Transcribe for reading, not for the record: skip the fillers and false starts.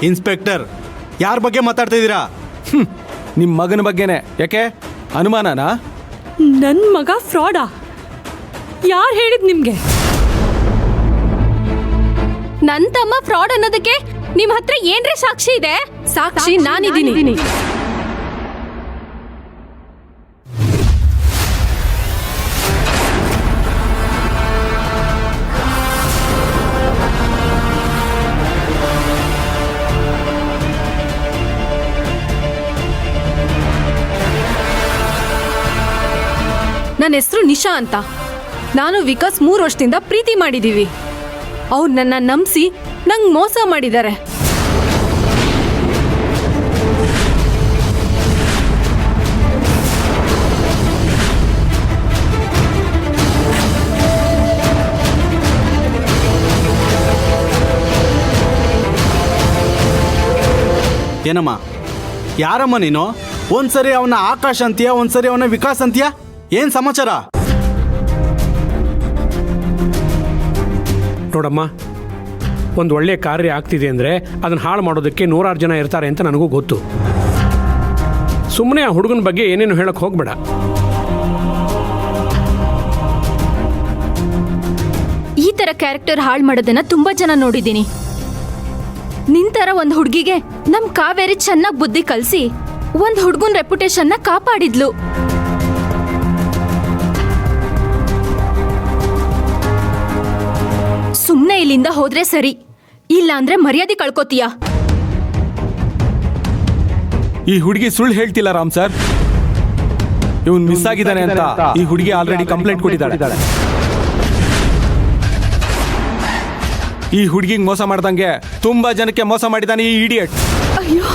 Inspector, ಯಾರ ಬಗ್ಗೆ ಮಾತಾಡ್ತಾ ಇದ್ದೀರಾ? ನಿಮ್ಮ ಮಗನ ಬಗ್ಗೆನೆ. ಯಾಕೆ ಅನುಮಾನನಾ? ನನ್ನ ಮಗ ಫ್ರಾಡಾ? ಯಾರು ಹೇಳಿದ್ ನಿಮ್ಗೆ? ನನ್ ತಮ್ಮ ಫ್ರಾಡ್ ಅನ್ನೋದಕ್ಕೆ ನಿಮ್ ಹತ್ರ ಏನ್ರೆ ಸಾಕ್ಷಿ ಇದೆ? ಸಾಕ್ಷಿ ನಾನಿದ್ದೀನಿ. ನನ್ನ ಹೆಸರು ನಿಶಾ ಅಂತ. ನಾನು ವಿಕಾಸ್ 3 ವರ್ಷದಿಂದ ಪ್ರೀತಿ ಮಾಡಿದೀವಿ. ಅವ್ರು ನನ್ನ ನಂಬಿಸಿ ನಂಗೆ ಮೋಸ ಮಾಡಿದ್ದಾರೆ. ಏನಮ್ಮ, ಯಾರಮ್ಮ ನೀನು? ಒಂದ್ಸರಿ ಅವನ ಆಕಾಶ್ ಅಂತೀಯ, ಒಂದ್ಸರಿ ಅವನ ವಿಕಾಸ್ ಅಂತೀಯ. ಏನ್ ಸಮಾಚಾರ? ನೋಡಮ್ಮ, ಒಂದು ಒಳ್ಳೆ ಕಾರ್ಯ ಆಗ್ತಿದೆ ಅಂದರೆ ಅದನ್ನು ಹಾಳು ಮಾಡೋದಕ್ಕೆ 100 ಜನ ಇರ್ತಾರೆ ಅಂತ ನನಗೂ ಗೊತ್ತು. ಸುಮ್ಮನೆ ಆ ಹುಡುಗನ ಬಗ್ಗೆ ಏನೇನು ಹೇಳಕ್ಕೆ ಹೋಗ್ಬೇಡ. ಈ ತರ ಕ್ಯಾರೆಕ್ಟರ್ ಹಾಳು ಮಾಡೋದನ್ನ ತುಂಬಾ ಜನ ನೋಡಿದ್ದೀನಿ. ನಿಂತರ ಒಂದು ಹುಡುಗಿಗೆ ನಮ್ ಕಾವೇರಿ ಚೆನ್ನಾಗಿ ಬುದ್ಧಿ ಕಲಿಸಿ ಒಂದು ಹುಡುಗನ ರೆಪ್ಯುಟೇಷನ್ನ ಕಾಪಾಡಿದ್ಲು. ಸುಮ್ಮನೆ ಇಲ್ಲಿಂದ ಹೋದ್ರೆ ಸರಿ, ಇಲ್ಲ ಅಂದ್ರೆ ಮರ್ಯಾದೆ ಕಳ್ಕೊತೀಯ. ಈ ಹುಡುಗಿ ಸುಳ್ಳು ಹೇಳ್ತಿಲ್ಲ ರಾಮ್ ಸರ್. ಇವನ್ ಮಿಸ್ ಆಗಿದ್ದಾನೆ ಅಂತ ಈ ಹುಡುಗಿ ಆಲ್ರೆಡಿ ಕಂಪ್ಲೇಂಟ್ ಕೊಟ್ಟಿದ್ದಾಳೆ. ಈ ಹುಡುಗಿಗೆ ಮೋಸ ಮಾಡ್ದಂಗೆ ತುಂಬಾ ಜನಕ್ಕೆ ಮೋಸ ಮಾಡಿದ್ದಾನೆ ಈ ಇಡಿಯಟ್. ಅಯ್ಯೋ,